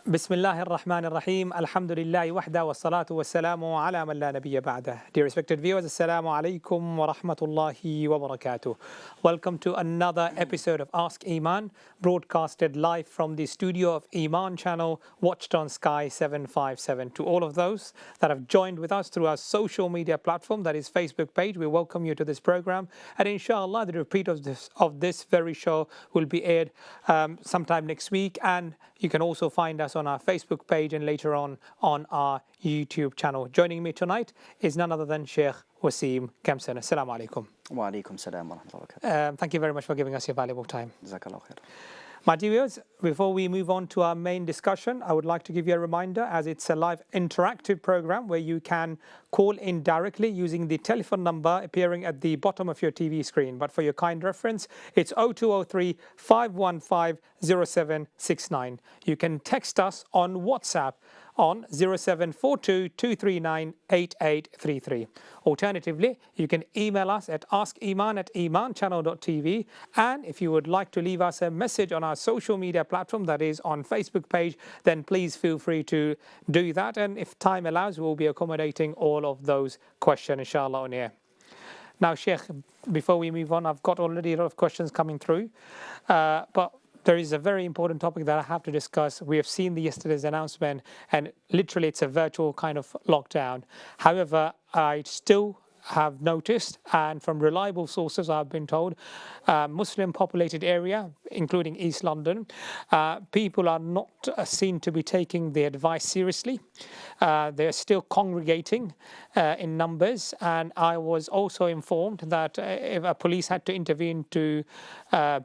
بسم الله الرحمن الرحيم الحمد لله وحده والصلاة والسلام على من لا نبي بعده. Dear respected viewers, Assalamu alaikum wa rahmatullahi wa barakatuh. Welcome to another episode of Ask Eman, broadcasted live from the studio of Eman channel, watched on Sky 757. To all of those that have joined with us through our social media platform, that is Facebook page, we welcome you to this program. And inshallah, the repeat of this very show will be aired sometime next week. And you can also find us on our Facebook page and later on our YouTube channel. Joining me tonight is none other than Shaykh Wasim Kempson. Assalamu alaikum. Wa alaikum salam wa rahmatullahi wa barakatuh. Thank you very much for giving us your valuable time. Jazakallah khair. My dear viewers, before we move on to our main discussion, I would like to give you a reminder, as it's a live interactive program where you can call in directly using the telephone number appearing at the bottom of your TV screen. But for your kind reference, it's 0203 515 0769. You can text us on WhatsApp on 0742 239 8833. Alternatively, you can email us at askeman@emanchannel.tv. And if you would like to leave us a message on our social media platform, that is on Facebook page, then please feel free to do that. And if time allows, we'll be accommodating all of those questions, inshallah, on air. Now, Sheikh, before we move on, I've got already a lot of questions coming through, but there is a very important topic that I have to discuss. We have seen yesterday's announcement, and literally it's a virtual kind of lockdown. However, I still have noticed, and from reliable sources I've been told, Muslim populated area, including East London, people are not seen to be taking the advice seriously. They're still congregating in numbers, and I was also informed that if a police had to intervene to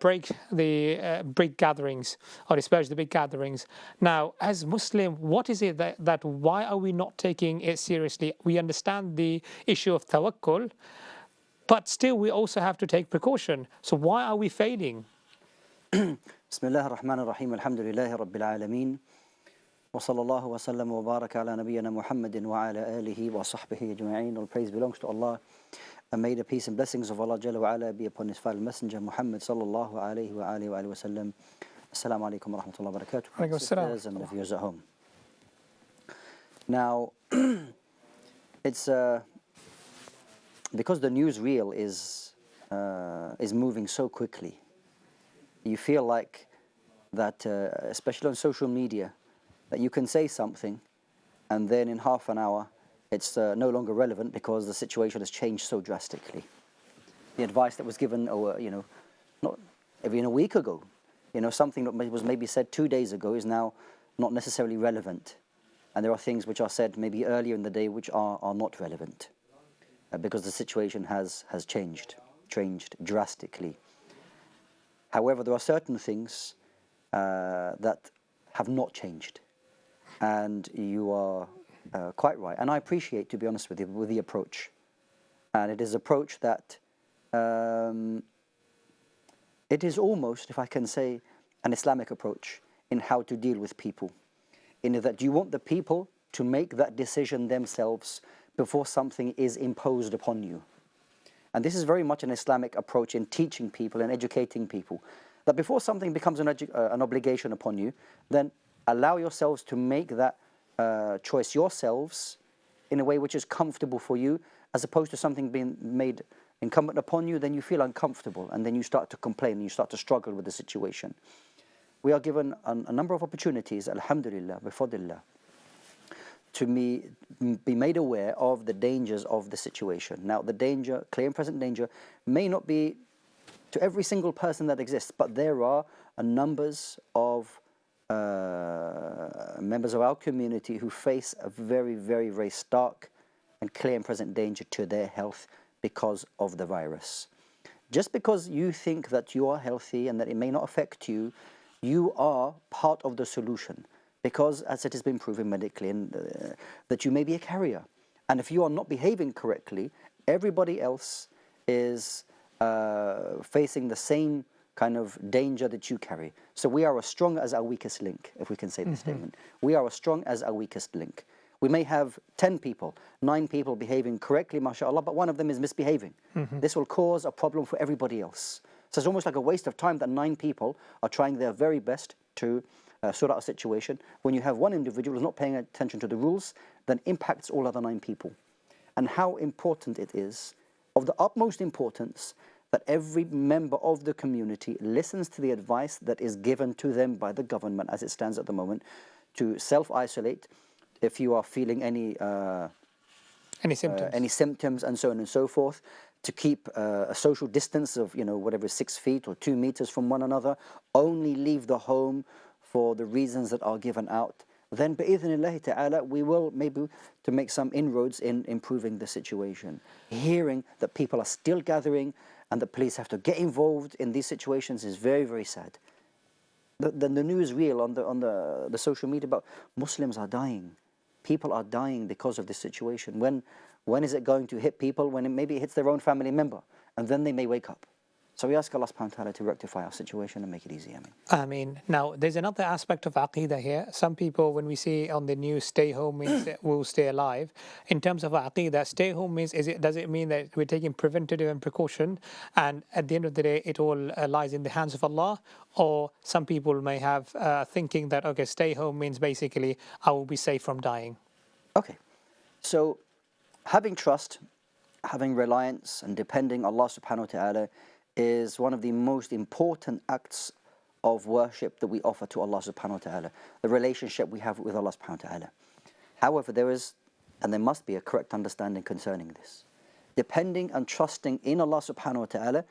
break the big gatherings or disperse the big gatherings. Now, as Muslim, what is it that why are we not taking it seriously? We understand the issue of tawakkul, but still we also have to take precaution. So why are we failing? Bismillah ar-Rahman ar-Rahim. Alhamdulillahi Rabbil Alameen. Wa sallallahu wa sallam wa baraka ala nabiyyina Muhammadin wa ala alihi wa sahbihi ajma'in. All praise belongs to Allah. And may the peace and blessings of Allah Jalla wa ala be upon his final messenger Muhammad sallallahu alayhi wa alihi wa sallam. Assalamu alaikum wa rahmatullahi wa barakatuh. Sisters and the viewers at home. Now, it's because the newsreel is moving so quickly. You feel like that, especially on social media, that you can say something, and then in half an hour, it's no longer relevant because the situation has changed so drastically. The advice that was given, not even a week ago, something that was maybe said 2 days ago is now not necessarily relevant, and there are things which are said maybe earlier in the day which are not relevant. Because the situation has changed drastically. However, there are certain things that have not changed, and you are quite right. And I appreciate, to be honest with you, with the approach. And it is an approach that it is almost, if I can say, an Islamic approach in how to deal with people. In that you want the people to make that decision themselves before something is imposed upon you. And this is very much an Islamic approach in teaching people and educating people, that before something becomes an obligation upon you, then allow yourselves to make that choice yourselves in a way which is comfortable for you, as opposed to something being made incumbent upon you. Then you feel uncomfortable, and then you start to complain, and you start to struggle with the situation. We are given a number of opportunities, alhamdulillah, bifadlillah, to be made aware of the dangers of the situation. Now, the danger, clear and present danger, may not be to every single person that exists, but there are numbers of members of our community who face a very, very, very stark and clear and present danger to their health because of the virus. Just because you think that you are healthy and that it may not affect you, you are part of the solution. Because, as it has been proven medically, that you may be a carrier. And if you are not behaving correctly, everybody else is facing the same kind of danger that you carry. So we are as strong as our weakest link, if we can say this statement. We are as strong as our weakest link. We may have 10 people, 9 people behaving correctly, mashallah, but one of them is misbehaving. This will cause a problem for everybody else. So it's almost like a waste of time that 9 people are trying their very best to sort out a situation. When you have one individual who's not paying attention to the rules, then impacts all other 9 people. And how important it is, of the utmost importance, that every member of the community listens to the advice that is given to them by the government as it stands at the moment, to self-isolate if you are feeling any symptoms and so on and so forth, to keep a social distance of, whatever, 6 feet or 2 meters from one another, only leave the home for the reasons that are given out. Then bi'idhnillahi ta'ala, we will maybe to make some inroads in improving the situation. Hearing that people are still gathering and the police have to get involved in these situations is very, very sad. The news reel on the social media about Muslims are dying. People are dying because of this situation. When is it going to hit people? When maybe it hits their own family member, and then they may wake up. So we ask Allah subhanahu wa ta'ala to rectify our situation and make it easy. Ameen. Now, there's another aspect of Aqidah here. Some people, when we see on the news, stay home means that we'll stay alive. In terms of Aqidah, stay home means, does it mean that we're taking preventative and precaution, and at the end of the day, it all lies in the hands of Allah? Or some people may have thinking that, okay, stay home means basically, I will be safe from dying. Okay. So, having trust, having reliance, and depending on Allah subhanahu wa ta'ala is one of the most important acts of worship that we offer to Allah subhanahu wa ta'ala, the relationship we have with Allah subhanahu wa ta'ala. However, there is, and there must be, a correct understanding concerning this. Depending and trusting in Allah subhanahu wa ta'ala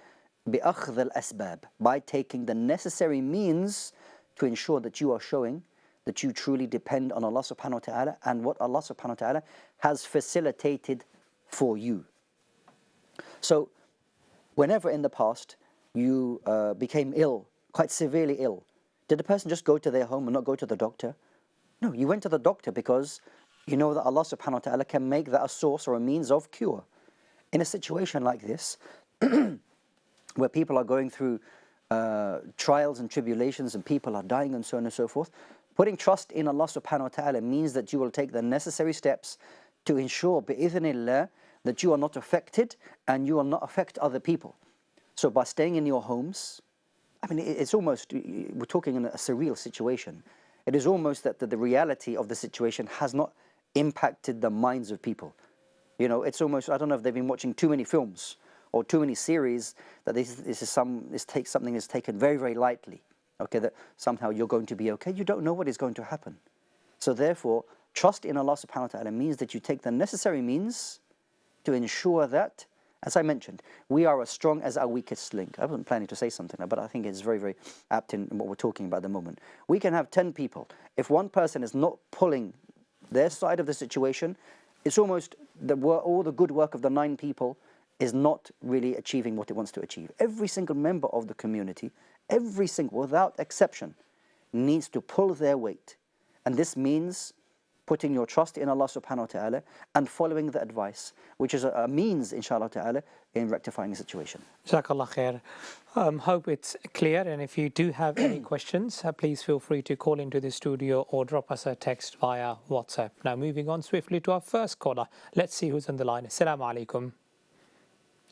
بِأَخْذِ الْأَسْبَابِ, by taking the necessary means to ensure that you are showing that you truly depend on Allah subhanahu wa ta'ala and what Allah subhanahu wa ta'ala has facilitated for you. So, whenever in the past you became ill, quite severely ill, did the person just go to their home and not go to the doctor? No, you went to the doctor because you know that Allah subhanahu wa ta'ala can make that a source or a means of cure. In a situation like this, where people are going through trials and tribulations and people are dying and so on and so forth, putting trust in Allah subhanahu wa ta'ala means that you will take the necessary steps to ensure, bi'idhnillah, that you are not affected and you will not affect other people. So by staying in your homes, I mean, it's almost, we're talking in a surreal situation. It is almost that the reality of the situation has not impacted the minds of people. It's almost, I don't know if they've been watching too many films or too many series, that something is taken very, very lightly. Okay, that somehow you're going to be okay. You don't know what is going to happen. So therefore, trust in Allah subhanahu wa ta'ala means that you take the necessary means to ensure that, as I mentioned, we are as strong as our weakest link. I wasn't planning to say something like that, but I think it's very, very apt in what we're talking about at the moment. We can have 10 people. If one person is not pulling their side of the situation, it's almost all the good work of the 9 people is not really achieving what it wants to achieve. Every single member of the community, every single, without exception, needs to pull their weight. And this means putting your trust in Allah subhanahu wa ta'ala and following the advice, which is a means, inshallah ta'ala, in rectifying the situation. Jazakallah khair. Hope it's clear, and if you do have any questions, please feel free to call into the studio or drop us a text via WhatsApp. Now moving on swiftly to our first caller. Let's see who's on the line. Assalamu alaikum.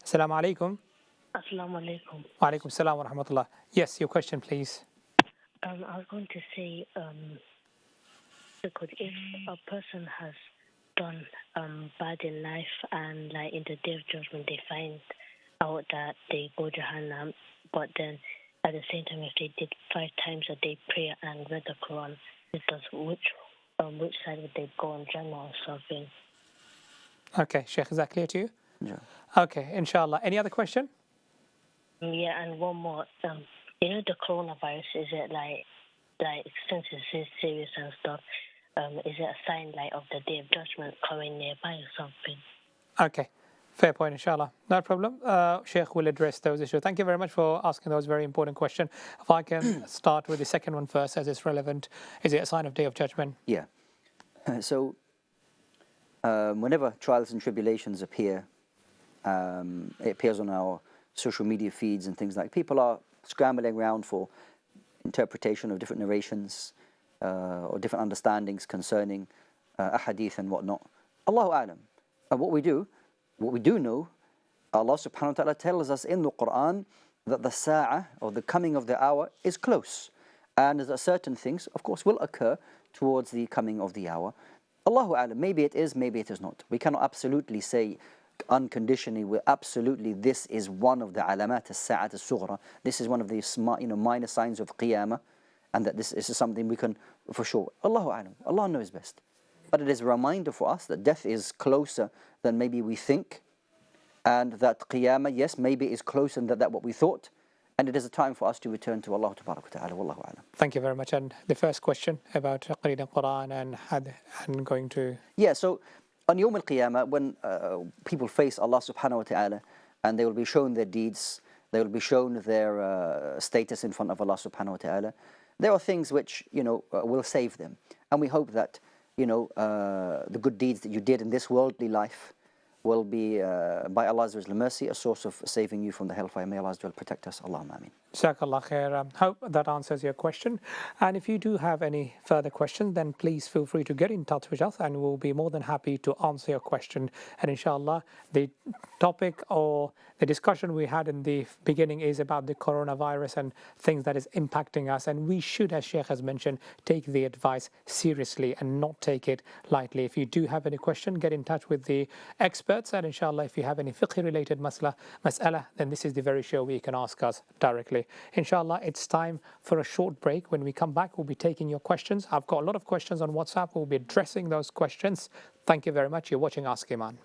Assalamu alaikum. Assalamu alaikum. Wa alaikum assalam wa rahmatullah. Yes, your question please. I was going to say, because if a person has done bad in life and like in the day of judgment they find out that they go Jahannam, but then at the same time if they did 5 times a day prayer and read the Quran, which side would they go on, Jannah or something? Okay, Shaykh, is that clear to you? Yeah. Okay, inshallah. Any other question? Yeah, and one more. The coronavirus, is it like since it's serious and stuff, is it a sign like of the day of judgment coming nearby or something? Okay, fair point, inshallah. No problem. Shaykh will address those issues. Thank you very much for asking those very important questions. If I can start with the second one first, as it's relevant. Is it a sign of day of judgment? Yeah. So, whenever trials and tribulations appear, it appears on our social media feeds and things like, people are scrambling around for interpretation of different narrations or different understandings concerning ahadith and whatnot. Allahu a'lam. And what we do know, Allah subhanahu wa ta'ala tells us in the Quran that the sa'ah, or the coming of the hour, is close. and that certain things, of course, will occur towards the coming of the hour. Allahu A'lam, maybe it is, maybe it is not. We cannot absolutely say unconditionally, absolutely, this is one of the alamat as-sa'at as-sughra. This is one of the minor signs of qiyamah, and that this is something we can, for sure. Allahu A'lam, Allah knows best. But it is a reminder for us that death is closer than maybe we think, and that qiyamah, yes, maybe is closer than that what we thought. And it is a time for us to return to Allah Ta'ala. Wallahu A'lam. Thank you very much. And the first question about reading Quran and going to... Yeah, so on Yawm al-Qiyamah, when people face Allah Subhanahu wa Ta'ala, and they will be shown their deeds, they will be shown their status in front of Allah Subhanahu wa Ta'ala, there are things which, will save them. And we hope that, the good deeds that you did in this worldly life will be, by Allah's mercy, a source of saving you from the hellfire. May Allah protect us. Allahumma ameen. Jazakallah khair. Hope that answers your question. And if you do have any further questions, then please feel free to get in touch with us, and we'll be more than happy to answer your question. And inshallah, the topic or the discussion we had in the beginning is about the coronavirus and things that is impacting us. And we should, as Shaykh has mentioned, take the advice seriously and not take it lightly. If you do have any question, get in touch with the experts. And inshallah, if you have any fiqh-related mas'ala, then this is the very show where you can ask us directly. Inshallah, it's time for a short break. When we come back, we'll be taking your questions. I've got a lot of questions on WhatsApp. We'll be addressing those questions. Thank you very much. You're watching Ask Eman.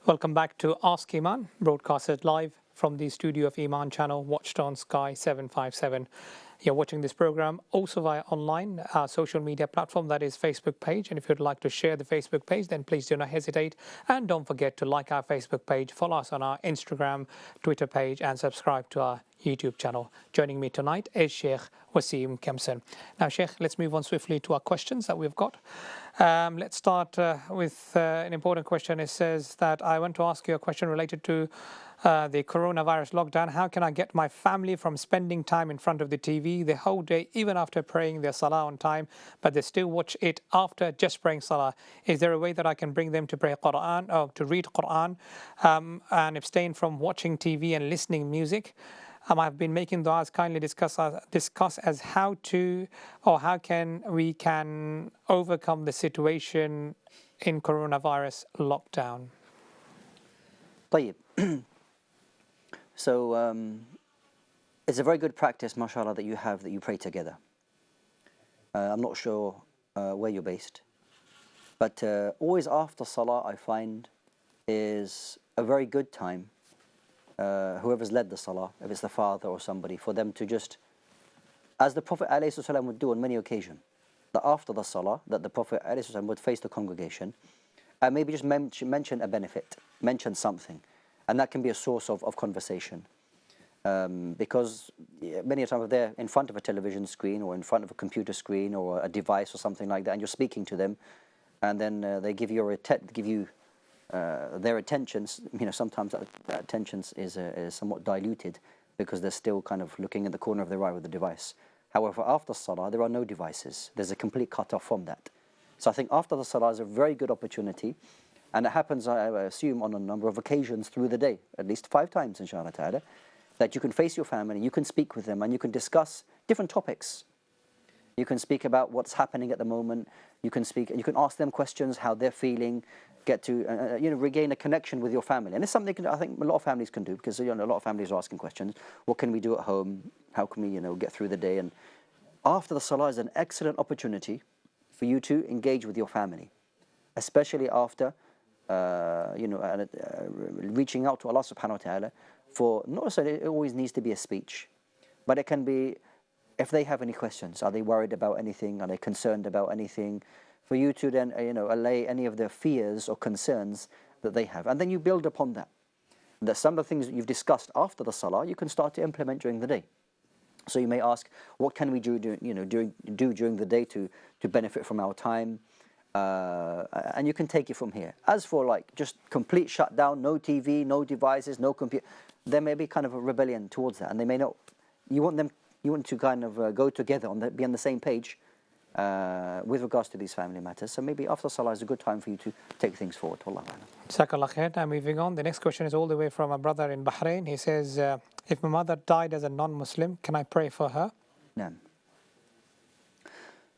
Welcome back to Ask Eman, broadcasted live from the studio of Eman channel, watched on Sky 757. You're watching this program also via online, our social media platform, that is Facebook page. And if you'd like to share the Facebook page, then please do not hesitate. And don't forget to like our Facebook page, follow us on our Instagram, Twitter page, and subscribe to our YouTube channel. Joining me tonight is Shaykh Wasim Kempson. Now, Shaykh, let's move on swiftly to our questions that we've got. Let's start with an important question. It says that I want to ask you a question related to the coronavirus lockdown. How can I get my family from spending time in front of the TV the whole day, even after praying their salah on time, but they still watch it after just praying salah? Is there a way that I can bring them to pray Quran or to read Quran and abstain from watching TV and listening music? I've been making du'as. Kindly discuss as how to or how we can overcome the situation in coronavirus lockdown. طيب. So it's a very good practice, mashallah, that you pray together. I'm not sure where you're based, but always after salah, I find, is a very good time. Whoever's led the salah, if it's the father or somebody, for them to just, as the Prophet ﷺ would do on many occasions, that after the salah, that the Prophet ﷺ would face the congregation and maybe just mention a benefit, mention something, and that can be a source of conversation. Because many times if they're in front of a television screen or in front of a computer screen or a device or something like that, and you're speaking to them, and then they give you their attentions, sometimes that attention is somewhat diluted because they're still kind of looking in the corner of their eye with the device. However, after salah, there are no devices. There's a complete cut-off from that. So I think after the salah is a very good opportunity, and it happens, I assume, on a number of occasions through the day, at least 5 times, inshallah ta'ala, that you can face your family, you can speak with them, and you can discuss different topics. You can speak about what's happening at the moment. You can ask them questions, how they're feeling, get to regain a connection with your family. And it's something I think a lot of families can do, because a lot of families are asking questions. What can we do at home? How can we get through the day? And after the salah is an excellent opportunity for you to engage with your family, especially after reaching out to Allah subhanahu wa ta'ala for, not necessarily it always needs to be a speech, but it can be, if they have any questions, are they worried about anything, are they concerned about anything, for you to then allay any of their fears or concerns that they have, and then you build upon that. That some of the things that you've discussed after the salah you can start to implement during the day. So you may ask, what can we do during the day to benefit from our time, and you can take it from here. As for like just complete shutdown, no TV, no devices, no computer, there may be kind of a rebellion towards that, and they may not. You want to kind of go together be on the same page with regards to these family matters. So maybe after salah is a good time for you to take things forward. Wallahu a'lam. Jazakallah khair. Now moving on, the next question is all the way from a brother in Bahrain. He says, if my mother died as a non-Muslim, can I pray for her? No.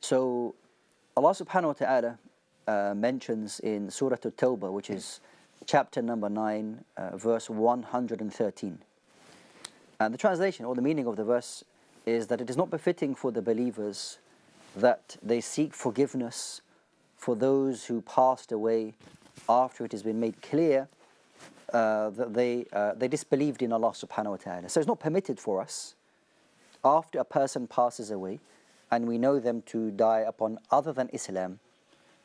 So Allah subhanahu wa ta'ala mentions in Surah At-Tawbah, which is chapter number 9, verse 113. And the translation or the meaning of the verse is that it is not befitting for the believers that they seek forgiveness for those who passed away after it has been made clear that they disbelieved in Allah subhanahu wa ta'ala. So it's not permitted for us, after a person passes away and we know them to die upon other than Islam,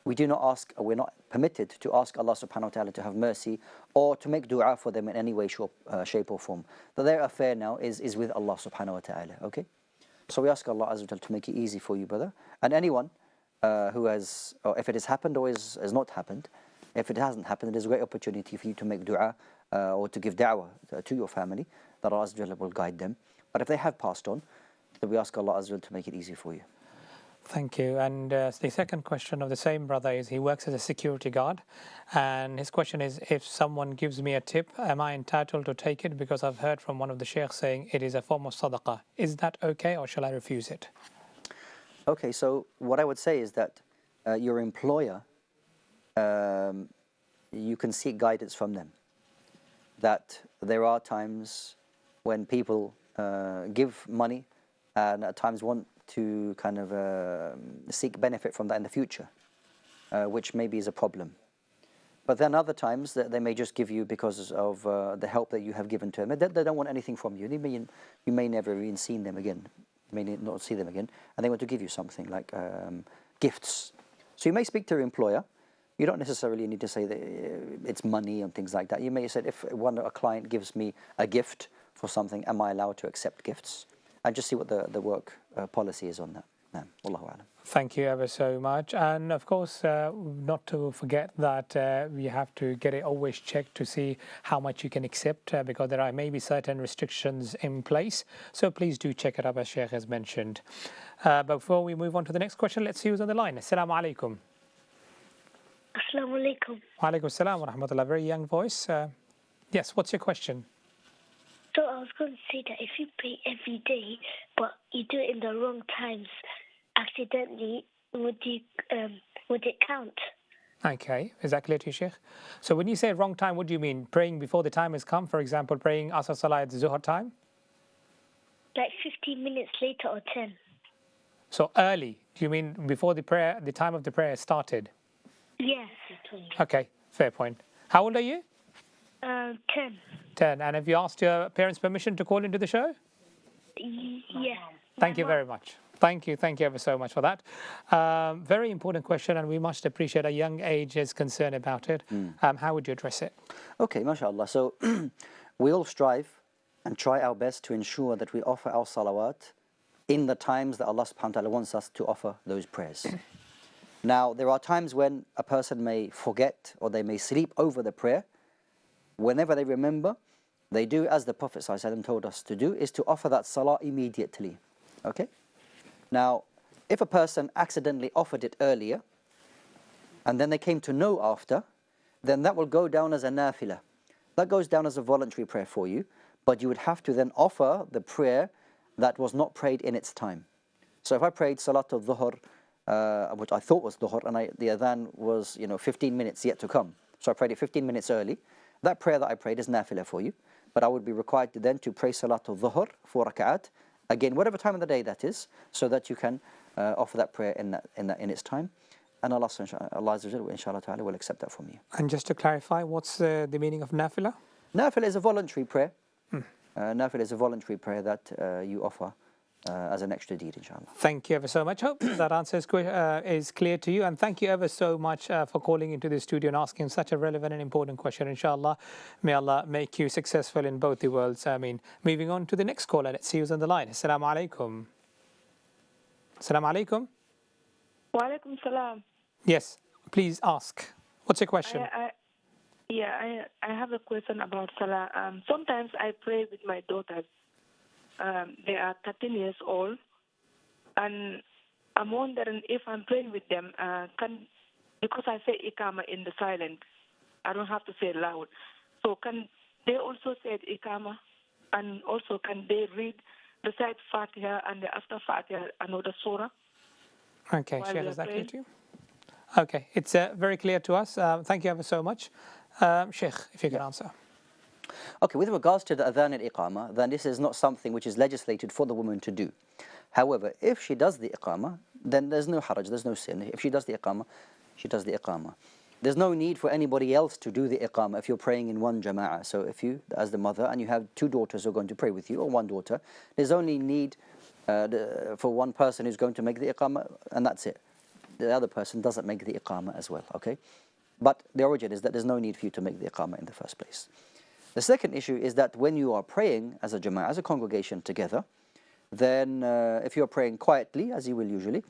we're not permitted to ask Allah subhanahu wa ta'ala to have mercy or to make dua for them in any way, shape or form. That their affair now is with Allah subhanahu wa ta'ala, okay? So we ask Allah Azza wa Jal to make it easy for you, brother. And anyone who has, or if it has happened or has not happened, if it hasn't happened, there's a great opportunity for you to make dua or to give da'wah to your family, that Allah Azza wa Jal will guide them. But if they have passed on, then we ask Allah Azza wa Jal to make it easy for you. Thank you. And the second question of the same brother is, he works as a security guard, and his question is, if someone gives me a tip, am I entitled to take it? Because I've heard from one of the sheikhs saying it is a form of sadaqah. Is that okay, or shall I refuse it? Okay, so what I would say is that your employer, you can seek guidance from them. That there are times when people give money and at times want to kind of seek benefit from that in the future, which maybe is a problem. But then other times that they may just give you because of the help that you have given to them. They don't want anything from you. You may never even see them again. You may not see them again, and they want to give you something like gifts. So you may speak to your employer. You don't necessarily need to say that it's money and things like that. You may say, if a client gives me a gift for something, am I allowed to accept gifts? And just see what the work policy is on that. Wallahu a'lam. Thank you ever so much. And of course, not to forget that you have to get it always checked to see how much you can accept because there are maybe certain restrictions in place. So please do check it up as Shaykh has mentioned. But before we move on to the next question, let's see who's on the line. Assalamu alaikum. Assalamu alaikum. Wa alaikum assalam wa rahmatullah. Very young voice. Yes, what's your question? So I was going to say that if you pray every day, but you do it in the wrong times, accidentally, would it count? Okay, is that clear to you, Sheikh? So when you say wrong time, what do you mean? Praying before the time has come, for example, praying Asr Salah at Zuhr time? Like 15 minutes later or 10. So early, do you mean before the time of the prayer started? Yes. Okay, fair point. How old are you? 10. 10. And have you asked your parents' permission to call into the show? Yeah. Thank you very much. Thank you ever so much for that. Very important question, and we must appreciate a young age is concerned about it. How would you address it? Okay, mashallah. So we all strive and try our best to ensure that we offer our salawat in the times that Allah subhanahu wa ta'ala wants us to offer those prayers. Now, there are times when a person may forget or they may sleep over the prayer. Whenever they remember, they do as the Prophet ﷺ told us to do, is to offer that salah immediately. Okay? Now, if a person accidentally offered it earlier, and then they came to know after, then that will go down as a nafilah. That goes down as a voluntary prayer for you, but you would have to then offer the prayer that was not prayed in its time. So if I prayed Salatul Dhuhr, which I thought was Dhuhr, and the adhan was 15 minutes yet to come, so I prayed it 15 minutes early, that prayer that I prayed is nafilah for you, but I would be required then to pray Salatul Dhuhr, 4 rak'at, again, whatever time of the day that is, so that you can offer that prayer in its time. And Allah inshallah ta'ala will accept that from you. And just to clarify, what's the meaning of nafilah? Nafilah is a voluntary prayer. Nafilah is a voluntary prayer that you offer as an extra deed, inshallah. Thank you ever so much. Hope that answer is clear to you. And thank you ever so much for calling into the studio and asking such a relevant and important question, inshallah. May Allah make you successful in both the worlds. I mean, moving on to the next caller. Let's see who's on the line. Assalamu alaikum. Assalamu alaikum. Wa alaikum salam. Yes, please ask. What's your question? I have a question about Salah. Sometimes I pray with my daughters. They are 13 years old, and I'm wondering if I'm praying with them, because I say Iqama in the silent, I don't have to say it loud. So can they also say Iqama, and also can they recite Fatiha, and after Fatiha another surah? Okay, Shaykh, is that clear to you? Okay, it's very clear to us. Thank you ever so much. Shaykh, if you can answer. Okay, with regards to the adhan and iqama, then this is not something which is legislated for the woman to do. However, if she does the iqama, then there's no haraj, there's no sin. If she does the iqama, she does the iqama. There's no need for anybody else to do the iqama if you're praying in one jama'ah. So if you, as the mother, and you have two daughters who are going to pray with you, or one daughter, there's only need for one person who's going to make the iqama, and that's it. The other person doesn't make the iqama as well, okay? But the origin is that there's no need for you to make the iqama in the first place. The second issue is that when you are praying as a jama'ah, as a congregation together, then if you're praying quietly, as you will usually,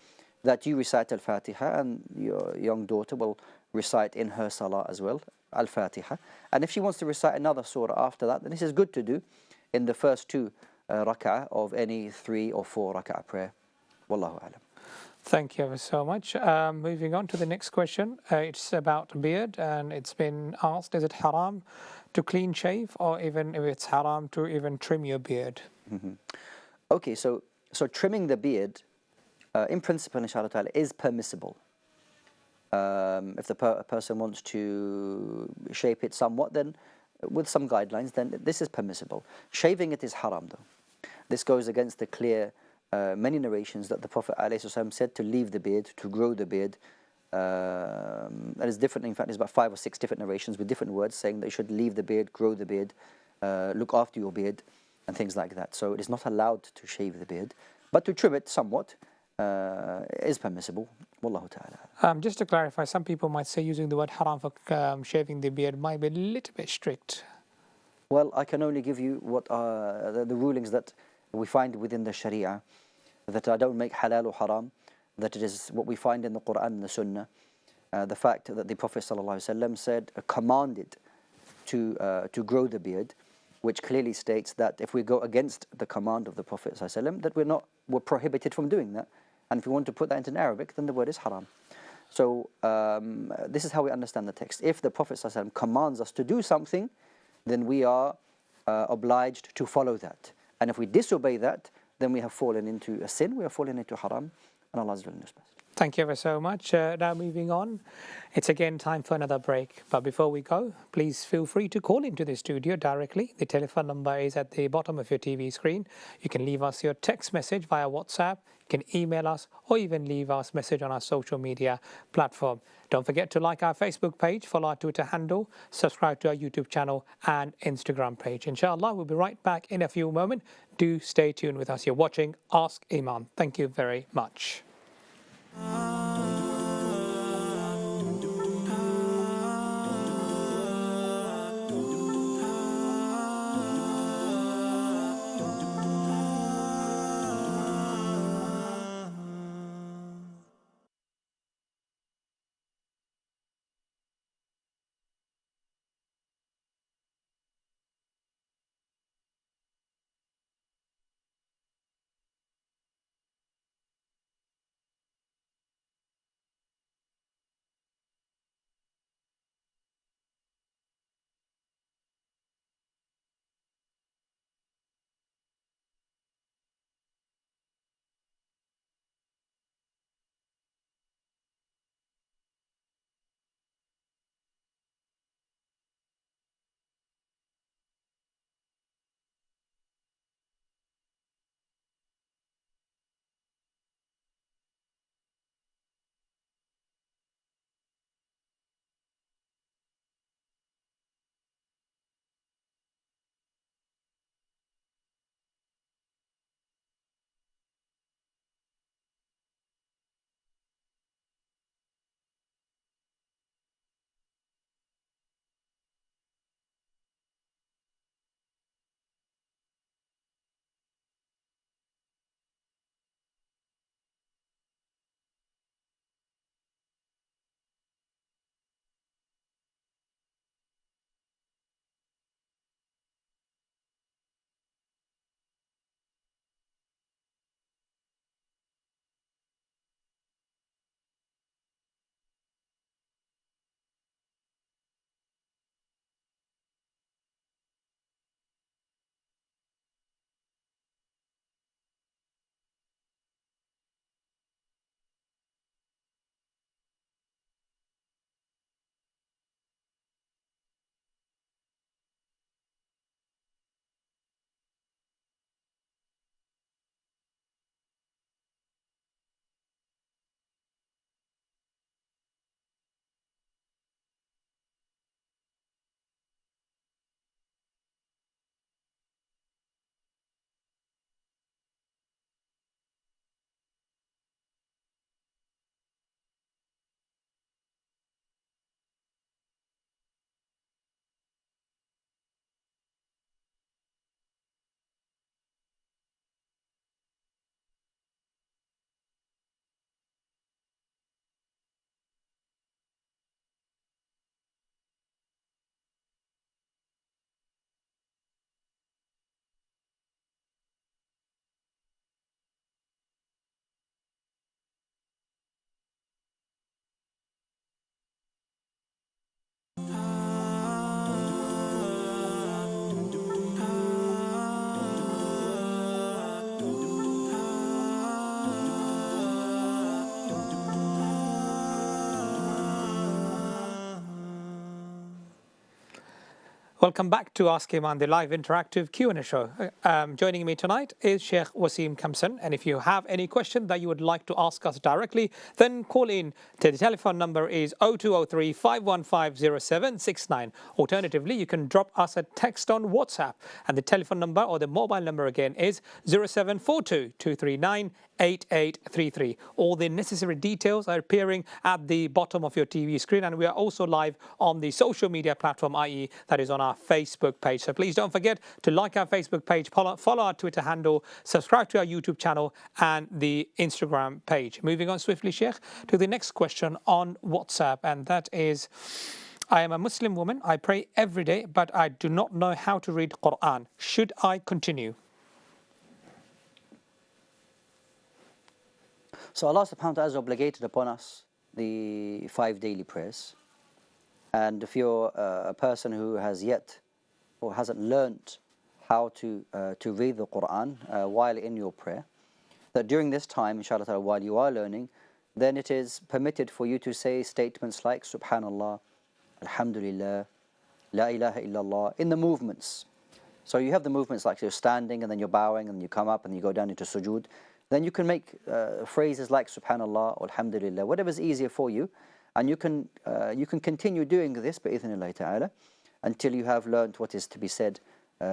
that you recite Al-Fatiha, and your young daughter will recite in her salah as well, Al-Fatiha. And if she wants to recite another surah after that, then this is good to do in the first two rak'ah of any 3 or 4 rak'ah prayer. Wallahu a'lam. Thank you ever so much. Moving on to the next question. It's about beard, and it's been asked, is it haram to clean shave, or even if it's haram to even trim your beard? Okay, so trimming the beard, in principle, inshallah ta'ala, is permissible. If the person wants to shape it somewhat, then with some guidelines, then this is permissible. Shaving it is haram, though. This goes against the clear many narrations that the Prophet ﷺ said to leave the beard, to grow the beard, and it's different. In fact, there's about 5 or 6 different narrations with different words saying that you should leave the beard, grow the beard, look after your beard, and things like that. So it is not allowed to shave the beard, but to trim it somewhat is permissible. Wallahu ta'ala. Just to clarify, some people might say using the word haram for shaving the beard might be a little bit strict. Well, I can only give you what are the rulings that we find within the Sharia, that I don't make halal or haram, that it is what we find in the Quran and the Sunnah. The fact that the Prophet ﷺ said, commanded to grow the beard, which clearly states that if we go against the command of the Prophet ﷺ, that we're prohibited from doing that. And if we want to put that into Arabic, then the word is haram. So this is how we understand the text. If the Prophet ﷺ commands us to do something, then we are obliged to follow that. And if we disobey that, then we have fallen into a sin, we have fallen into haram, and Allah knows best. Thank you ever so much. Now moving on, it's again time for another break. But before we go, please feel free to call into the studio directly. The telephone number is at the bottom of your TV screen. You can leave us your text message via WhatsApp. You can email us or even leave us a message on our social media platform. Don't forget to like our Facebook page, follow our Twitter handle, subscribe to our YouTube channel and Instagram page. Inshallah, we'll be right back in a few moments. Do stay tuned with us. You're watching Ask Eman. Thank you very much. Welcome back to Ask Eman, the live interactive Q&A show. Joining me tonight is Shaykh Wasim Kempson. And if you have any question that you would like to ask us directly, then call in to the telephone number is 0203 515 0769. Alternatively, you can drop us a text on WhatsApp. And the telephone number or the mobile number again is 0742 239 8833. All the necessary details are appearing at the bottom of your TV screen, and we are also live on the social media platform, i.e. that is on our Facebook page. So please don't forget to like our Facebook page, follow our Twitter handle, subscribe to our YouTube channel and the Instagram page. Moving on swiftly, Sheikh, to the next question on WhatsApp, and that is, I am a Muslim woman. I pray every day, but I do not know how to read Quran. Should I continue? So Allah subhanahu wa ta'ala has obligated upon us the 5 daily prayers. And if you're a person who has yet or hasn't learnt how to read the Quran while in your prayer, that during this time, inshallah ta'ala, while you are learning, then it is permitted for you to say statements like Subhanallah, Alhamdulillah, La ilaha illallah, in the movements. So you have the movements like you're standing and then you're bowing and you come up and you go down into sujood. Then you can make phrases like Subhanallah or Alhamdulillah, whatever's easier for you. And you can continue doing this bi'idhnillahi ta'ala until you have learned what is to be said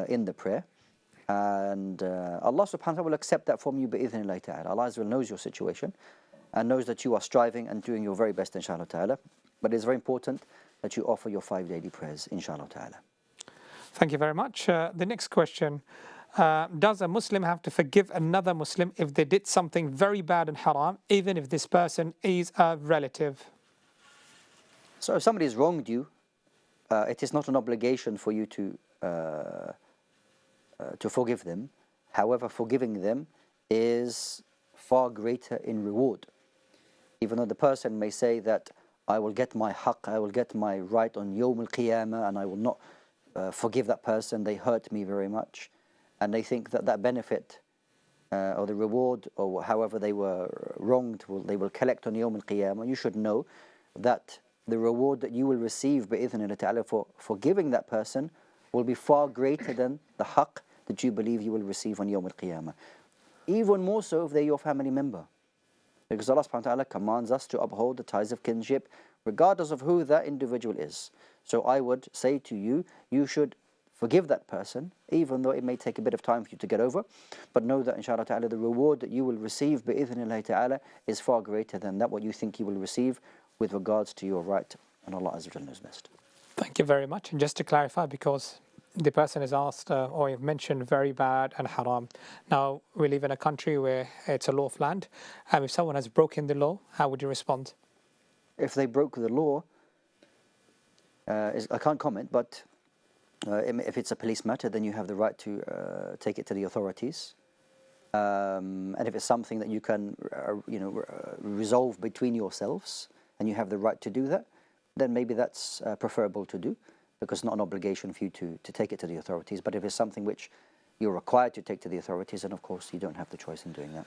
in the prayer. And Allah subhanahu wa ta'ala will accept that from you bi'idhnillahi ta'ala. Allah Azza wa Jalla knows your situation and knows that you are striving and doing your very best, inshallah ta'ala. But it's very important that you offer your 5 daily prayers, inshallah ta'ala. Thank you very much. The next question. Does a Muslim have to forgive another Muslim if they did something very bad and haram, even if this person is a relative? So if somebody has wronged you, it is not an obligation for you to forgive them. However, forgiving them is far greater in reward. Even though the person may say that I will get my haqq, I will get my right on Yawm al-Qiyamah, and I will not forgive that person, they hurt me very much. And they think that that benefit or the reward or however they were wronged, they will collect on Yawm al-Qiyamah. You should know that the reward that you will receive bi'idhnillah ta'ala for forgiving that person will be far greater than the haqq that you believe you will receive on Yawm al-Qiyamah. Even more so if they're your family member. Because Allah subhanahu wa ta'ala commands us to uphold the ties of kinship regardless of who that individual is. So I would say to you, you should forgive that person, even though it may take a bit of time for you to get over. But know that inshallah ta'ala the reward that you will receive bi'idhnillah ta'ala is far greater than that what you think you will receive with regards to your right. And Allah Azza wa Jalla knows best. Thank you very much. And just to clarify, because the person has asked or you've mentioned very bad and haram. Now, we live in a country where it's a law of land. If someone has broken the law, how would you respond? If they broke the law, I can't comment, but if it's a police matter, then you have the right to take it to the authorities. And if it's something that you can resolve between yourselves, and you have the right to do that, then maybe that's preferable to do, because it's not an obligation for you to take it to the authorities. But if it's something which you're required to take to the authorities, then of course you don't have the choice in doing that.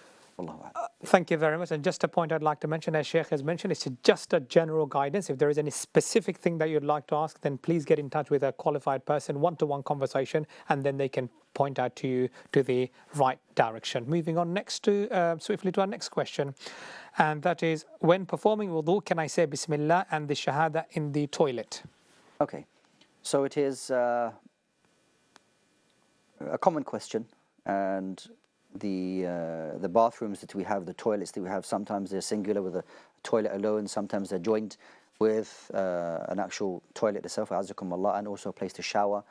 Thank you very much. And just a point I'd like to mention, as Shaykh has mentioned, it's just a general guidance. If there is any specific thing that you'd like to ask, then please get in touch with a qualified person, one-to-one conversation, and then they can point out to you to the right direction. Moving on swiftly to our next question. And that is, when performing wudu, can I say Bismillah and the Shahada in the toilet? Okay. So it is a common question, and the bathrooms that we have, the toilets that we have, sometimes they're singular with a toilet alone, sometimes they're joined with an actual toilet itself, azakumullah, and also a place to shower.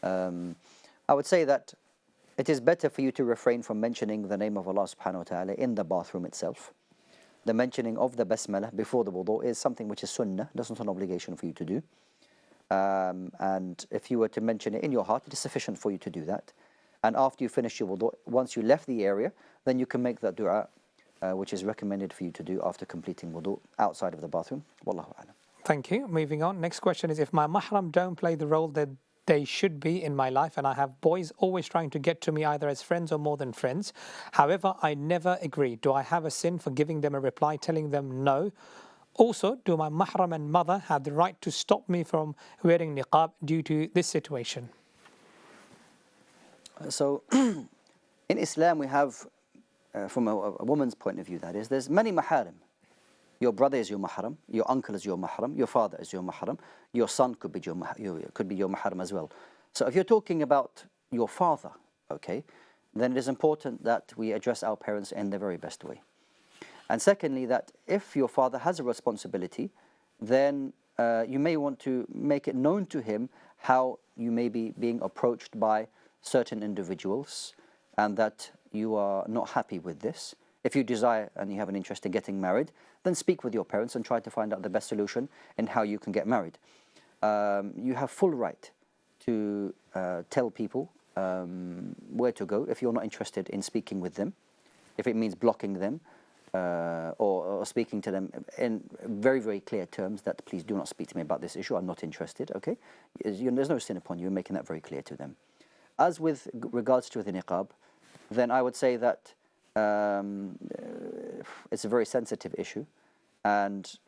I would say that it is better for you to refrain from mentioning the name of Allah subhanahu wa ta'ala in the bathroom itself. The mentioning of the basmalah before the wudu is something which is sunnah, that's not an obligation for you to do. And if you were to mention it in your heart, it is sufficient for you to do that. And after you finish your wudu, once you left the area, then you can make that dua, which is recommended for you to do after completing wudu outside of the bathroom. Wallahu a'lam. Thank you. Moving on. Next question is, if my mahram don't play the role that they should be in my life, and I have boys always trying to get to me either as friends or more than friends, however, I never agree. Do I have a sin for giving them a reply telling them no? Also, do my mahram and mother have the right to stop me from wearing niqab due to this situation? So, in Islam, we have, from a woman's point of view, that is, there's many maharim. Your brother is your mahram, your uncle is your mahram, your father is your mahram, your son could be your mahram as well. So if you're talking about your father, okay, then it is important that we address our parents in the very best way. And secondly, that if your father has a responsibility, then you may want to make it known to him how you may be being approached by certain individuals and that you are not happy with this. If you desire and you have an interest in getting married, then speak with your parents and try to find out the best solution in how you can get married. You have full right to tell people where to go if you're not interested in speaking with them, if it means blocking them or speaking to them in very, very clear terms that please do not speak to me about this issue, I'm not interested, okay? There's no sin upon you making that very clear to them. As with regards to the niqab, then I would say that it's a very sensitive issue, and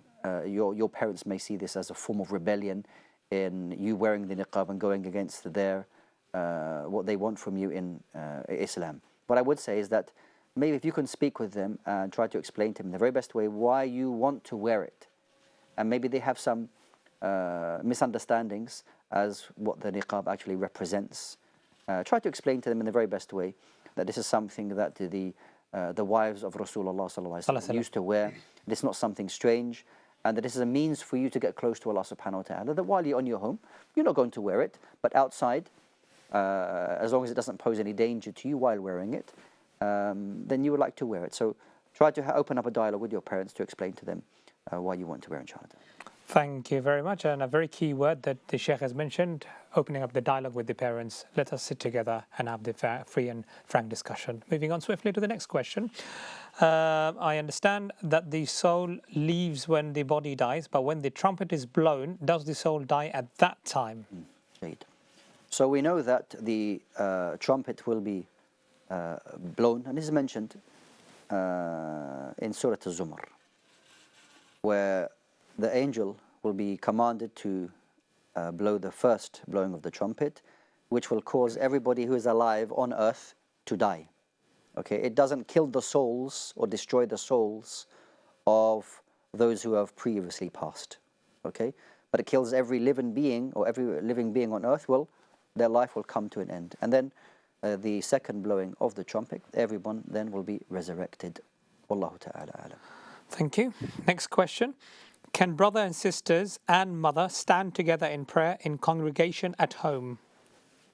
your parents may see this as a form of rebellion in you wearing the niqab and going against their what they want from you in Islam. What I would say is that maybe if you can speak with them and try to explain to them in the very best way why you want to wear it, and maybe they have some misunderstandings as what the niqab actually represents. Try to explain to them in the very best way that this is something that the wives of Rasulullah sallallahu alaihi wasallam used to wear. It's not something strange, and that this is a means for you to get close to Allah subhanahu wa ta'ala. That while you're on your home, you're not going to wear it, but outside, as long as it doesn't pose any danger to you while wearing it, then you would like to wear it. So try to open up a dialogue with your parents to explain to them why you want to wear it, inshallah. Thank you very much. And a very key word that the Shaykh has mentioned, opening up the dialogue with the parents. Let us sit together and have the free and frank discussion. Moving on swiftly to the next question. I understand that the soul leaves when the body dies, but when the trumpet is blown, does the soul die at that time? Right. So we know that the trumpet will be blown, and this is mentioned in Surah Al-Zumar, where the angel will be commanded to blow the first blowing of the trumpet, which will cause everybody who is alive on earth to die. Okay, it doesn't kill the souls or destroy the souls of those who have previously passed. Okay, but it kills every living being, or every living being on earth their life will come to an end. And then the second blowing of the trumpet, everyone then will be resurrected. Wallahu ta'ala alam. Thank you. Next question. Can brother and sisters and mother stand together in prayer in congregation at home?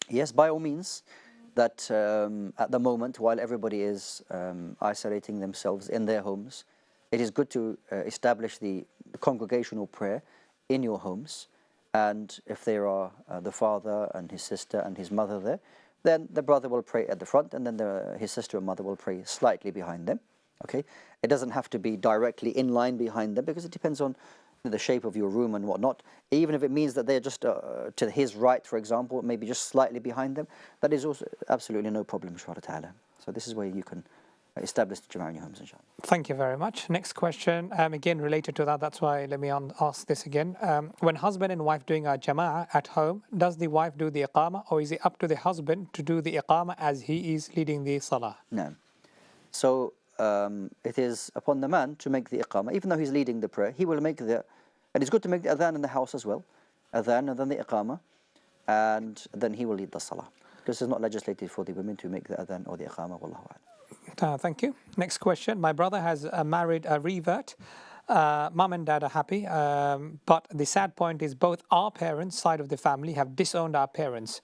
Yes, by all means. That at the moment, while everybody is isolating themselves in their homes, it is good to establish the congregational prayer in your homes. And if there are the father and his sister and his mother there, then the brother will pray at the front, and then his sister and mother will pray slightly behind them. Okay, it doesn't have to be directly in line behind them, because it depends on the shape of your room and whatnot. Even if it means that they're just to his right, for example, maybe just slightly behind them, that is also absolutely no problem, inshallah ta'ala. So this is where you can establish the jama'ah in your homes, inshallah. Thank you very much. Next question, again related to that, that's why let me ask this again. When husband and wife doing a jama'ah at home, does the wife do the iqamah, or is it up to the husband to do the iqamah as he is leading the salah? No. So it is upon the man to make the iqamah. Even though he's leading the prayer, he will make and it's good to make the adhan in the house as well. Adhan and then the iqamah, and then he will lead the salah. Because it's not legislated for the women to make the adhan or the iqamah. Wallahu a'lam. Thank you. Next question. My brother has married a revert. Mum and dad are happy, but the sad point is both our parents, side of the family, have disowned our parents.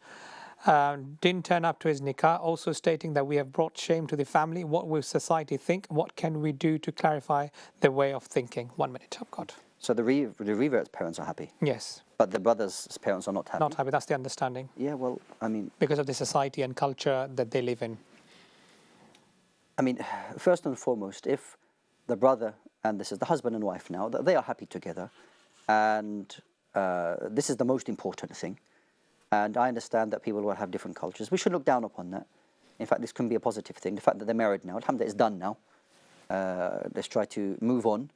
Didn't turn up to his nikah, also stating that we have brought shame to the family. What will society think? What can we do to clarify the way of thinking? 1 minute, I've got. So the revert's parents are happy? Yes. But the brother's parents are not happy? Not happy, that's the understanding. Yeah, well, I mean... Because of the society and culture that they live in. I mean, first and foremost, if the brother, and this is the husband and wife now, that they are happy together, and this is the most important thing. And I understand that people will have different cultures. We should look down upon that. In fact, this can be a positive thing. The fact that they're married now, alhamdulillah, it's done now. Let's try to move on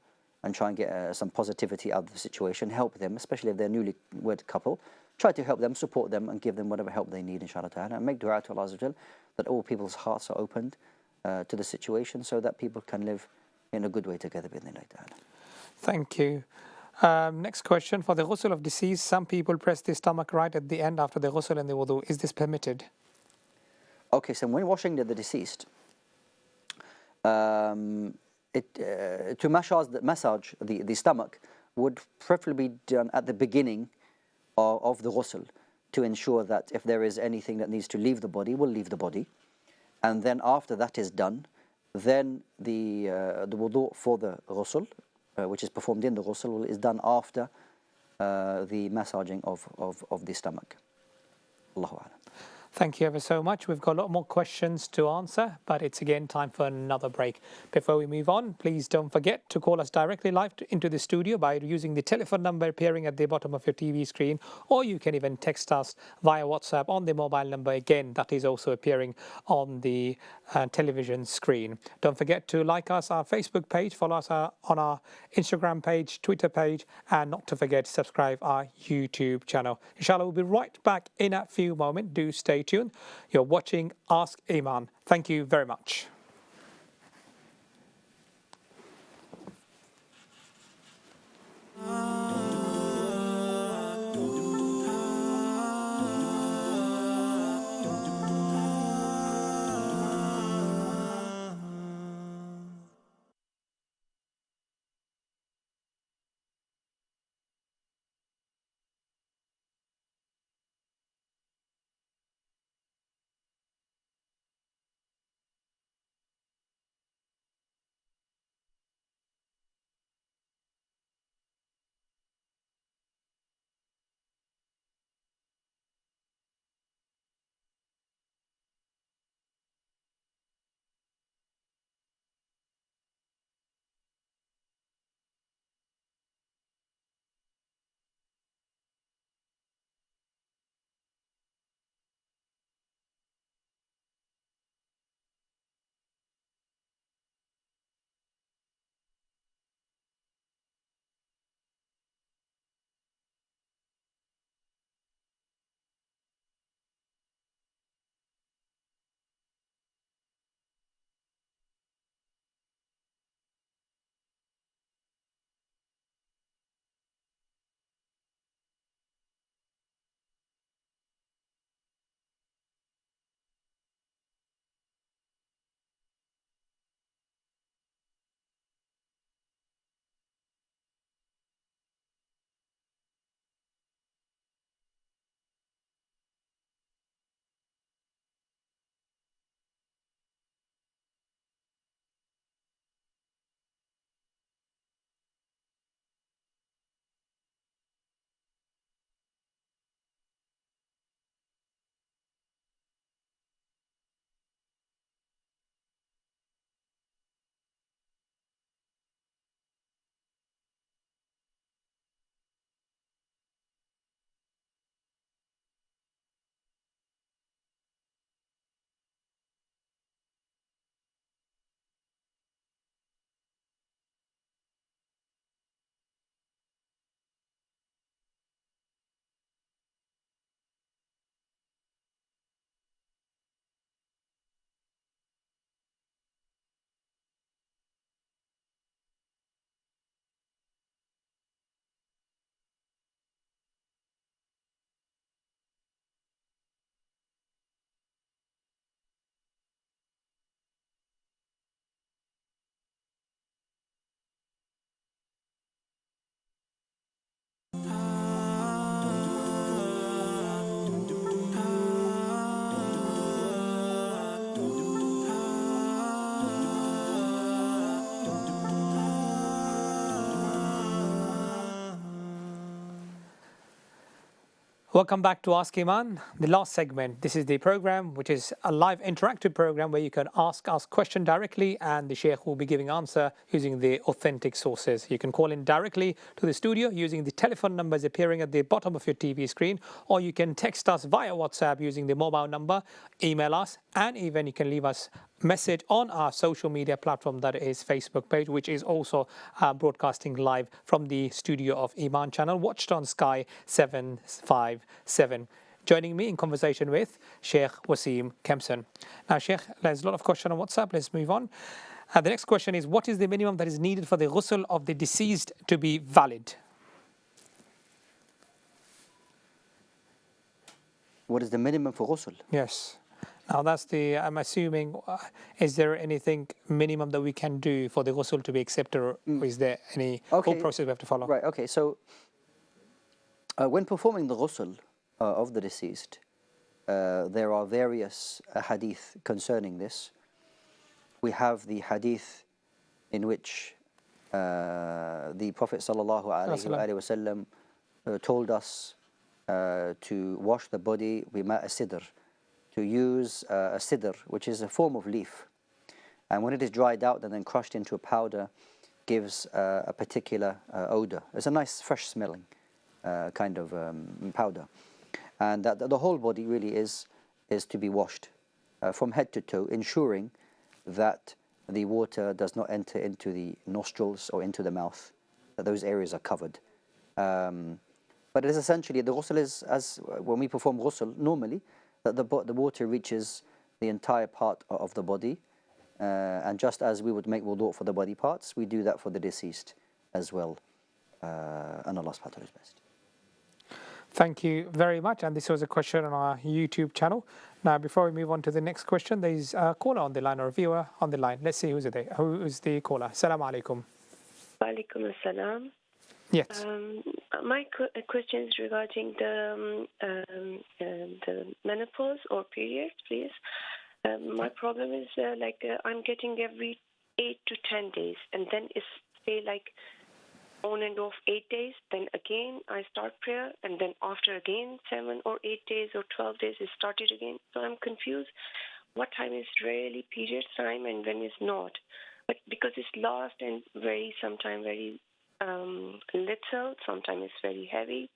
and try and get some positivity out of the situation, help them, especially if they're newlywed couple. Try to help them, support them, and give them whatever help they need, inshallah ta'ala. And make dua to Allah Azza wa Jal that all people's hearts are opened to the situation so that people can live in a good way together, bi'idhnillah ta'ala. Thank you. Next question. For the ghusl of deceased, some people press the stomach right at the end after the ghusl and the wudu. Is this permitted? Okay, so when washing the deceased, to massage the stomach would preferably be done at the beginning of the ghusl to ensure that if there is anything that needs to leave the body, will leave the body. And then after that is done, then the wudu for the ghusl, which is performed in the ghusl, is done after the massaging of the stomach. Allahu A'lam. Thank you ever so much. We've got a lot more questions to answer, but it's again time for another break. Before we move on, please don't forget to call us directly live into the studio by using the telephone number appearing at the bottom of your TV screen, or you can even text us via WhatsApp on the mobile number again that is also appearing on the television screen. Don't forget to like us, our Facebook page, follow us on our Instagram page, Twitter page, and not to forget to subscribe our YouTube channel. Inshallah, we'll be right back in a few moments. Do stay tuned. You're watching Ask Eman. Thank you very much. Welcome back to Ask Eman, the last segment. This is the program, which is a live interactive program where you can ask us question directly and the Shaykh will be giving answer using the authentic sources. You can call in directly to the studio using the telephone numbers appearing at the bottom of your TV screen, or you can text us via WhatsApp using the mobile number, email us, and even you can leave us message on our social media platform, that is Facebook page, which is also broadcasting live from the studio of Eman channel, watched on Sky 757. Joining me in conversation with Shaykh Wasim Kempson. Now, Shaykh, there's a lot of questions on WhatsApp. Let's move on. The next question is, what is the minimum that is needed for the ghusl of the deceased to be valid? What is the minimum for ghusl? Yes. Now that's the, I'm assuming, is there anything minimum that we can do for the ghusl to be accepted, or is there any full process we have to follow? Right, okay, so when performing the ghusl of the deceased, there are various hadith concerning this. We have the hadith in which the Prophet sallallahu alaihi wasallam told us to wash the body with ma' sidr, to use a sidr, which is a form of leaf, and when it is dried out and then crushed into a powder, gives a particular odor. It's a nice fresh smelling kind of powder, and that the whole body really is to be washed from head to toe, ensuring that the water does not enter into the nostrils or into the mouth, that those areas are covered. But it is essentially, the ghusl is, as when we perform ghusl normally, that the water reaches the entire part of the body, and just as we would make wudu for the body parts, we do that for the deceased as well, and Allah subhanahu wa ta'ala is best. Thank you very much. And this was a question on our YouTube channel. Now, before we move on to the next question, there's a caller on the line, or a viewer on the line. Let's see who is the caller. Assalamu alaikum. Wa alaikum assalam. Yes. My question is regarding the menopause or periods, please. My problem is I'm getting every 8 to 10 days, and then it's say like on and off 8 days. Then again I start prayer, and then after again 7 or 8 days or 12 days it started again. So I'm confused. What time is really period time and when is not? But because it's lost and sometimes very little, sometimes it's very heavy.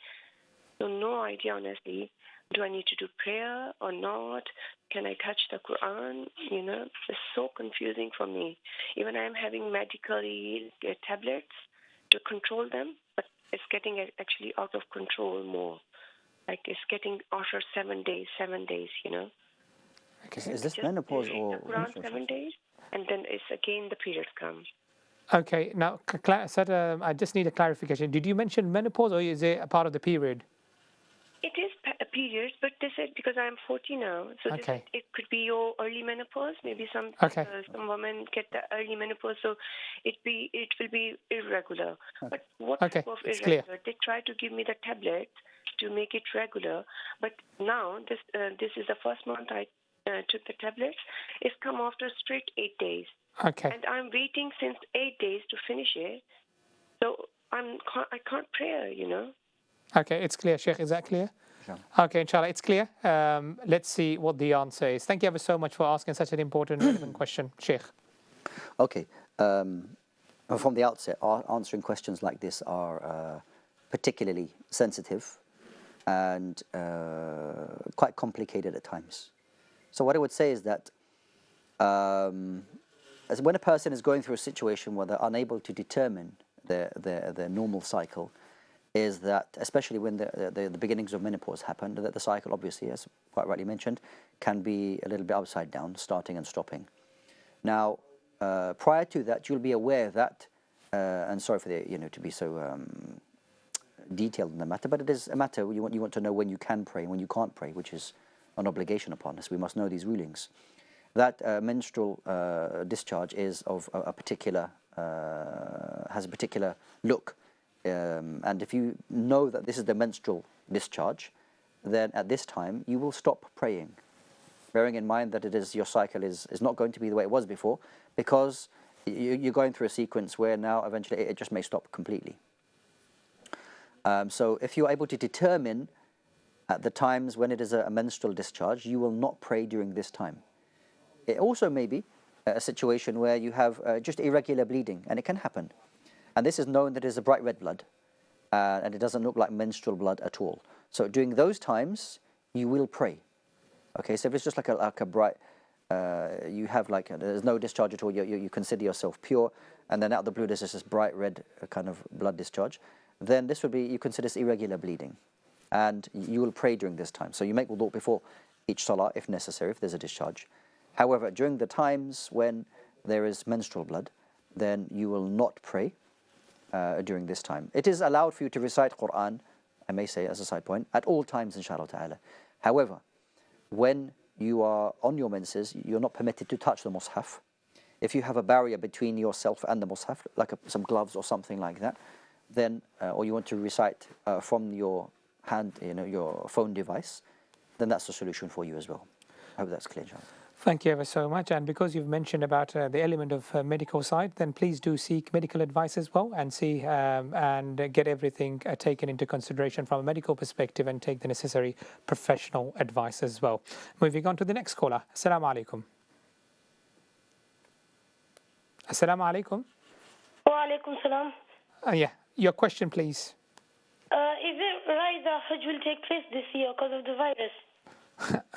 So no idea, honestly. Do I need to do prayer or not? Can I touch the Quran? It's so confusing for me. Even I'm having medically tablets to control them, but it's getting actually out of control more. Like it's getting after 7 days, Okay. Is this menopause or around 7 days, and then it's again the periods come. Okay, now, I just need a clarification. Did you mention menopause, or is it a part of the period? It is a period, but they said because I'm 40 now, so they said it could be your early menopause. Maybe some women get the early menopause, so it will be irregular. But what type of irregular? Clear. They try to give me the tablet to make it regular, but now this is the first month I took the tablets. It's come after straight 8 days. Okay. And I'm waiting since 8 days to finish it, so I can't pray, Okay, it's clear, Sheikh. Is that clear? Sure. Okay, inshallah, it's clear. Let's see what the answer is. Thank you ever so much for asking such an important, relevant question, Sheikh. Okay. From the outset, answering questions like this are particularly sensitive and quite complicated at times. So what I would say is that as when a person is going through a situation where they're unable to determine their normal cycle, is that, especially when the beginnings of menopause happen, that the cycle, obviously, as quite rightly mentioned, can be a little bit upside down, starting and stopping. Now, prior to that, you'll be aware that, and sorry for to be so detailed in the matter, but it is a matter you want to know when you can pray and when you can't pray, which is an obligation upon us. We must know these rulings. That menstrual discharge is of a particular, has a particular look. And if you know that this is the menstrual discharge, then at this time you will stop praying, bearing in mind that your cycle is not going to be the way it was before, because you're going through a sequence where now eventually it just may stop completely. So if you're able to determine at the times when it is a menstrual discharge, you will not pray during this time. It also may be a situation where you have just irregular bleeding, and it can happen. And this is known that it is a bright red blood, and it doesn't look like menstrual blood at all. So during those times, you will pray. Okay, so if it's just like a bright you have like there's no discharge at all, you consider yourself pure, and then out of the blue there's just this bright red kind of blood discharge, then this would be, you consider this irregular bleeding, and you will pray during this time. So you make wudu before each salah if necessary, if there's a discharge. However, during the times when there is menstrual blood, then you will not pray during this time. It is allowed for you to recite Quran, I may say as a side point, at all times inshallah ta'ala. However, when you are on your menses, you're not permitted to touch the mushaf. If you have a barrier between yourself and the mushaf, like some gloves or something like that, then, or you want to recite from your hand, your phone device, then that's the solution for you as well. I hope that's clear, inshallah. Thank you ever so much. And because you've mentioned about the element of medical side, then please do seek medical advice as well, and see and get everything taken into consideration from a medical perspective, and take the necessary professional advice as well. Moving on to the next caller. Assalamu alaikum. Assalamu alaikum. Wa alaikum salam. Yeah, your question, please. Is it right that Hajj will take place this year because of the virus?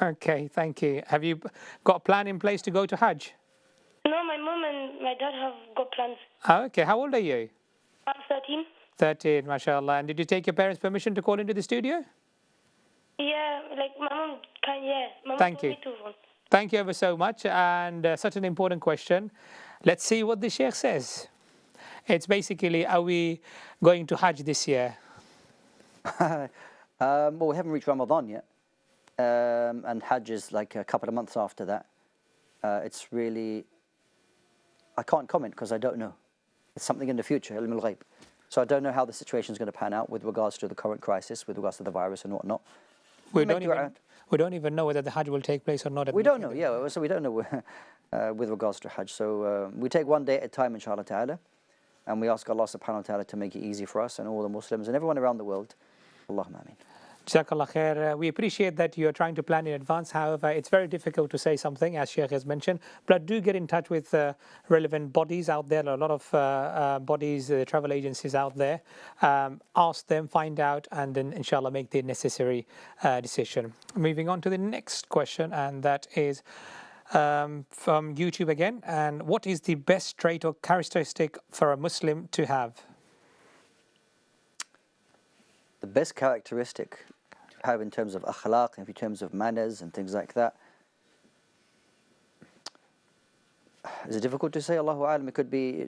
Okay, thank you. Have you got a plan in place to go to Hajj? No, my mom and my dad have got plans. Okay, how old are you? I'm 13. 13, mashallah. And did you take your parents' permission to call into the studio? Yeah, like my mom can, yeah. My mom Thank told you. me to. Thank you ever so much. And such an important question. Let's see what the Shaykh says. It's basically, are we going to Hajj this year? Well, we haven't reached Ramadan yet. And Hajj is like a couple of months after that. It's really, I can't comment because I don't know. It's something in the future, ilm al-ghayb. So I don't know how the situation is going to pan out with regards to the current crisis, with regards to the virus and whatnot. We don't even know whether the Hajj will take place or not. We don't know, yeah. So we don't know with regards to Hajj. So we take one day at a time, inshallah ta'ala. And we ask Allah subhanahu wa ta'ala to make it easy for us and all the Muslims and everyone around the world. Allahumma ameen. Jazakallah khair. We appreciate that you're trying to plan in advance. However, it's very difficult to say something, as Shaykh has mentioned. But do get in touch with relevant bodies out there. There are a lot of bodies, travel agencies out there. Ask them, find out, and then inshallah make the necessary decision. Moving on to the next question, and that is from YouTube again. And what is the best trait or characteristic for a Muslim to have? The best characteristic to have in terms of akhlaq, in terms of manners and things like that, is it difficult to say? Allahu A'lam. It could be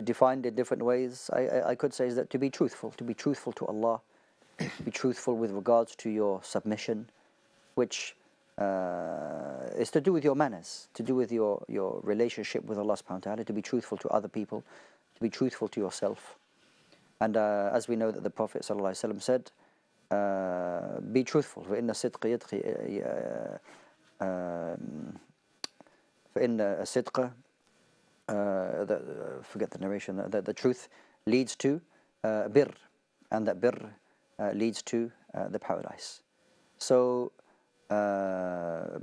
defined in different ways. I could say is that to be truthful to Allah, to be truthful with regards to your submission, which is to do with your manners, to do with your relationship with Allah subhanahu wa ta'ala, to be truthful to other people, to be truthful to yourself. And as we know that the Prophet ﷺ said, be truthful. فإن الصدق forget the narration, that the truth leads to bir, and that bir leads to the paradise. So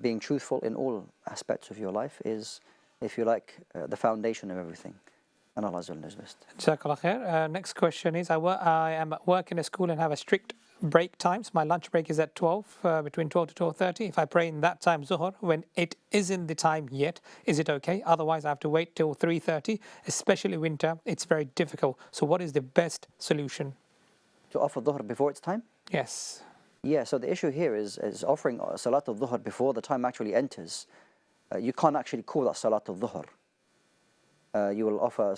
being truthful in all aspects of your life is, if you like, the foundation of everything. And Allah knows best. Jazakallah khair. Next question is, I am at work in a school and have a strict break times. My lunch break is at 12, between 12 to 12:30. If I pray in that time Zuhr, when it isn't the time yet, is it okay? Otherwise, I have to wait till 3:30, especially winter. It's very difficult. So what is the best solution? To offer Dhuhr before its time? Yes. Yeah, so the issue here is offering Salat al-Dhuhr before the time actually enters. You can't actually call that Salat al-Dhuhr. You will offer,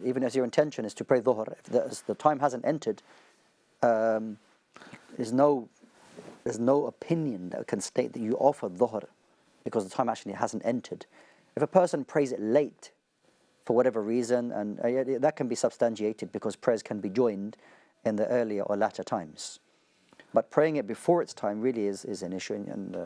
even as your intention is to pray Dhuhr, if the time hasn't entered, there's no opinion that can state that you offer Dhuhr because the time actually hasn't entered. If a person prays it late for whatever reason, and that can be substantiated because prayers can be joined in the earlier or latter times. But praying it before its time really is an issue, and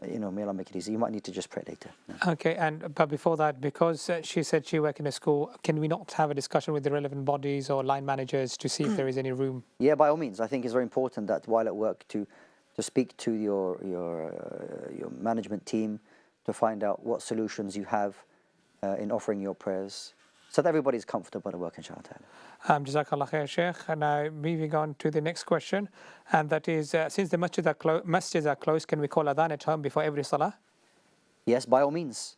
may Allah make it easy. You might need to just pray later. Yeah. Okay, but before that, because she said she works in a school, can we not have a discussion with the relevant bodies or line managers to see if there is any room? Yeah, by all means. I think it's very important that while at work to speak to your management team to find out what solutions you have in offering your prayers, so that everybody's comfortable at work, inshallah. Jazakallah khair, Shaykh. And now moving on to the next question, and that is, since the masjids are closed, can we call adhan at home before every salah? yes, by all means.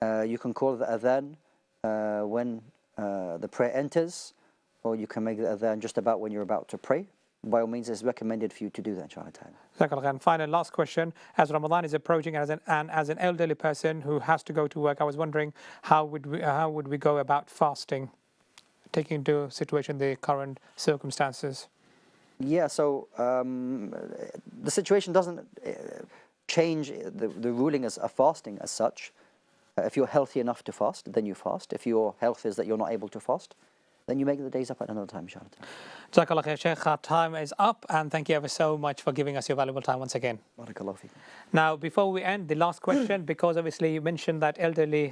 You can call the adhan when the prayer enters, or you can make the adhan just about when you're about to pray. By all means, it's recommended for you to do that, inshallah. And final last question. As Ramadan is approaching, as an elderly person who has to go to work, I was wondering how would we go about fasting, taking into situation the current circumstances? Yeah, so the situation doesn't change the ruling as a fasting as such. If you're healthy enough to fast, then you fast. If your health is that you're not able to fast, then you make the days up at another time, inshallah. Jazakallah khair, Shaykh. Our time is up, and thank you ever so much for giving us your valuable time once again. Barakallahu feekum. Now, before we end, the last question, because obviously you mentioned that elderly,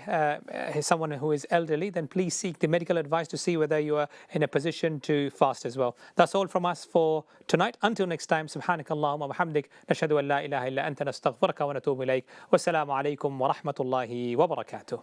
someone who is elderly, then please seek the medical advice to see whether you are in a position to fast as well. That's all from us for tonight. Until next time, subhanakallahumma wa bihamdik, nashhadu an la ilaha illa anta nastaghfiruka wa natubu ilayk. Wassalamu alaikum wa rahmatullahi wa barakatuh.